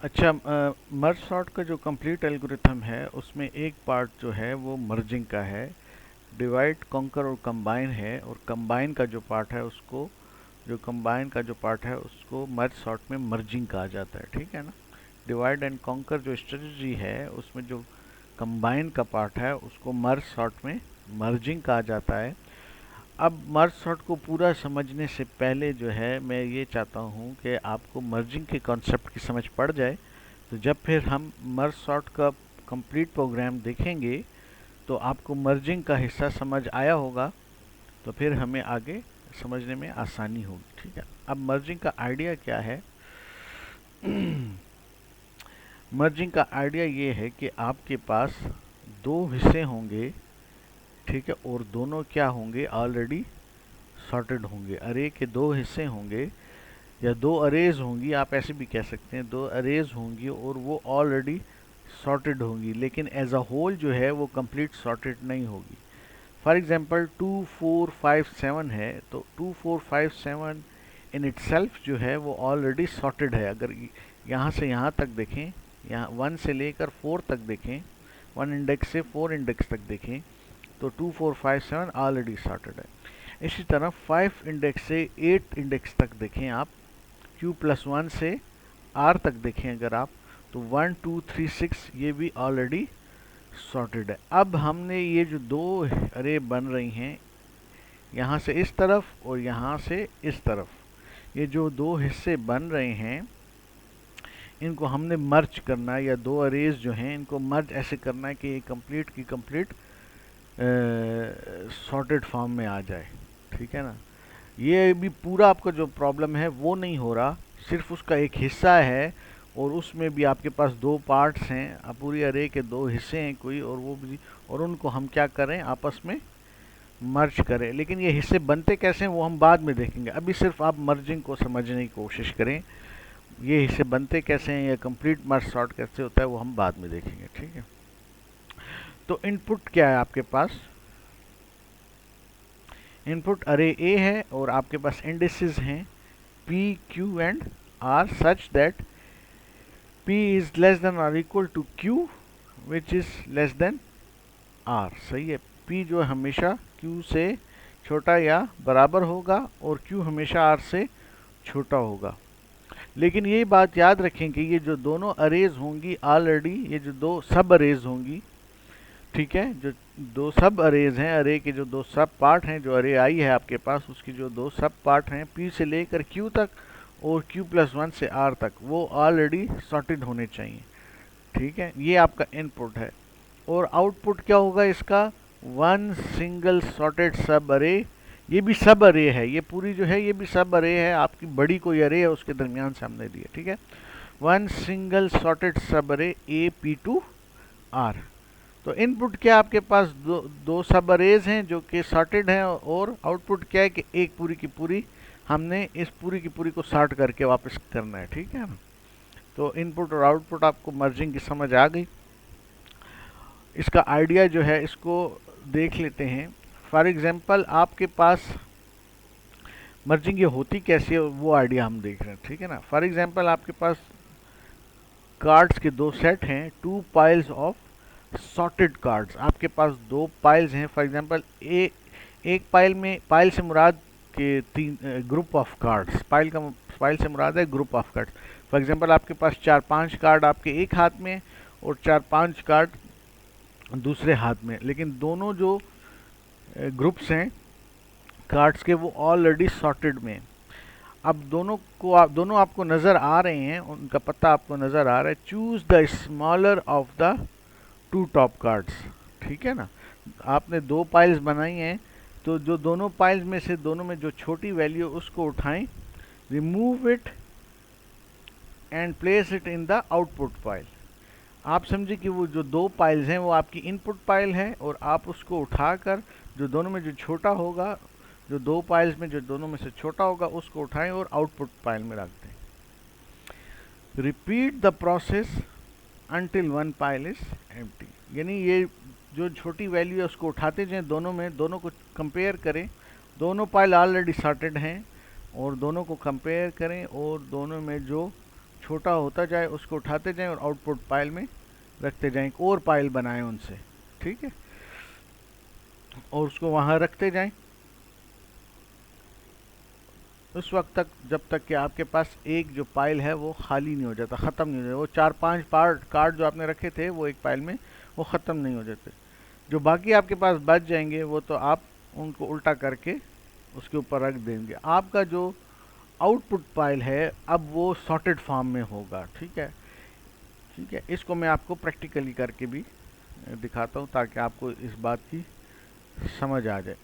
अच्छा, merge sort का जो कंप्लीट एल्गोरिथम है उसमें एक पार्ट जो है वो मर्जिंग का है। डिवाइड कॉन्कर और कंबाइन है, और कंबाइन का जो पार्ट है उसको मर्ज सॉर्ट में मर्जिंग कहा जाता है। ठीक है ना। डिवाइड एंड कॉन्कर जो स्ट्रेटजी है उसमें जो कंबाइन का पार्ट है उसको मर्ज सॉर्ट में मर्जिंग कहा जाता है। अब मर्ज सॉर्ट को पूरा समझने से पहले जो है मैं ये चाहता हूँ कि आपको मर्जिंग के कॉन्सेप्ट की समझ पड़ जाए। तो जब फिर हम मर्ज सॉर्ट का कंप्लीट प्रोग्राम देखेंगे तो आपको मर्जिंग का हिस्सा समझ आया होगा, तो फिर हमें आगे समझने में आसानी होगी। ठीक है। अब मर्जिंग का आइडिया क्या है? मर्जिंग का आइडिया ये है कि आपके पास दो हिस्से होंगे, ठीक है, और दोनों क्या होंगे? ऑलरेडी सॉर्टेड होंगे। अरे के दो हिस्से होंगे या दो अरेज होंगी, आप ऐसे भी कह सकते हैं, दो अरेज होंगी और वो ऑलरेडी सॉर्टेड होंगी, लेकिन एज अ होल जो है वो कंप्लीट सॉर्टेड नहीं होगी। फॉर एग्जांपल 2 4 5 7 है, तो 2 4 5 7 इन इटसेल्फ जो है वो ऑलरेडी सॉर्टेड है। अगर यहाँ से यहाँ तक देखें, यहाँ 1 से लेकर 4 तक देखें, 1 इंडेक्स से 4 इंडेक्स तक देखें, तो 2 4 5 7 ऑलरेडी सॉर्टेड है। इसी तरह 5 इंडेक्स से 8 इंडेक्स तक देखें आप, Q+1 से R तक देखें अगर आप, तो 1 2 3 6 ये भी ऑलरेडी सॉर्टेड है। अब हमने ये जो दो अरे बन रही हैं, यहाँ से इस तरफ और यहाँ से इस तरफ, ये जो दो हिस्से बन रहे हैं इनको हमने मर्ज करना है, या दो अरेज जो हैं इनको मर्ज ऐसे करना है कि ये कंप्लीट की कंप्लीट सॉर्टेड फॉर्म में आ जाए। ठीक है ना। ये भी पूरा आपका जो प्रॉब्लम है वो नहीं हो रहा, सिर्फ उसका एक हिस्सा है, और उसमें भी आपके पास दो पार्ट्स हैं, पूरी अरे के दो हिस्से हैं कोई, और वो भी, और उनको हम क्या करें? आपस में मर्ज करें। लेकिन ये हिस्से बनते कैसे हैं वो हम बाद में देखेंगे, अभी सिर्फ आप मर्जिंग को समझने की कोशिश करें। ये हिस्से बनते कैसे हैं या कंप्लीट मर्ज सॉर्ट कैसे होता है वो हम बाद में देखेंगे। ठीक है। तो इनपुट क्या है आपके पास? इनपुट अरे ए है और आपके पास इंडिसेस हैं P, Q and R such that P is less than or equal to Q which is less than R। सही है। P जो हमेशा Q से छोटा या बराबर होगा और Q हमेशा R से छोटा होगा। लेकिन ये बात याद रखें कि ये जो दोनों अरेज होंगी ऑलरेडी, ये जो दो सब अरेज होंगी, ठीक है, जो दो सब अरेज हैं, अरे के जो दो सब पार्ट हैं, जो अरे आई है आपके पास उसकी जो दो सब पार्ट हैं P से लेकर Q तक और Q+1 से R तक, वो ऑलरेडी सॉर्टेड होने चाहिए। ठीक है। ये आपका इनपुट है। और आउटपुट क्या होगा इसका? वन सिंगल सॉर्टेड सब अरे। ये भी सब अरे है, ये पूरी जो है ये भी सब अरे है, आपकी बड़ी कोई अरे है उसके दरमियान से हमने दिया। ठीक है। वन सिंगल सॉर्टेड सब अरे A P2 R। तो इनपुट क्या आपके पास? दो सब अरेज हैं जो कि सॉर्टेड हैं, और आउटपुट क्या है कि एक पूरी की पूरी हमने इस पूरी की पूरी को सॉर्ट करके वापस करना है। ठीक है ना। तो इनपुट और आउटपुट आपको मर्जिंग की समझ आ गई। इसका आइडिया जो है इसको देख लेते हैं। फॉर एग्जांपल आपके पास मर्जिंग ये होती कैसी है वो आइडिया हम देख रहे हैं। ठीक है ना। फॉर एग्जांपल आपके पास कार्ड्स के दो सेट हैं, two piles of sorted cards. आपके पास दो पाइल्स हैं। फॉर एग्जांपल एक पाइल में, पाइल से मुराद के तीन ग्रुप ऑफ कार्ड्स, पाइल से मुराद है group of cards. For example आपके पास 4-5 कार्ड आपके एक हाथ में और 4-5 कार्ड दूसरे हाथ में, लेकिन दोनों जो ग्रुप्स हैं कार्ड्स के वो ऑलरेडी सॉर्टेड में। अब दोनों आपको नज़र आ रहे हैं, उनका पता आपको नज़र आ रहा है। Choose the smaller of the two top cards. ठीक है ना। आपने दो पाइल्स बनाई हैं, तो जो दोनों पाइल्स में से दोनों में जो छोटी वैल्यू उसको उठाएं, remove it and place it in the output pile. आप समझे कि वो जो दो पाइल्स हैं वो आपकी इनपुट पाइल है, और आप उसको उठाकर जो दोनों में जो छोटा होगा, जो दो पाइल्स में जो दोनों में से छोटा होगा उसको उठाएं और आउटपुट पाइल में रख दें। Repeat the process until one pile is empty। यानी ये जो छोटी वैल्यू है उसको उठाते जाएं, दोनों को कंपेयर करें। दोनों पाइल ऑलरेडी सॉर्टेड हैं और दोनों को कंपेयर करें, और दोनों में जो छोटा होता जाए उसको उठाते जाएं और आउटपुट फाइल में रखते जाएं, एक और फाइल बनाएं उनसे, ठीक है, और उसको वहाँ रखते जाएं उस वक्त तक जब तक कि आपके पास एक जो फाइल है वो खाली नहीं हो जाता, ख़त्म नहीं हो जाता। वो 4-5 पार्ट कार्ड जो आपने रखे थे वो एक फाइल में वो ख़त्म नहीं हो जाते। जो बाकी आपके पास बच जाएंगे वो तो आप उनको उल्टा करके उसके ऊपर रख देंगे। आपका जो आउटपुट फाइल है अब वो सॉर्टेड फॉर्म में होगा, ठीक है। ठीक है, इसको मैं आपको प्रैक्टिकली करके भी दिखाता हूँ ताकि आपको इस बात की समझ आ जाए।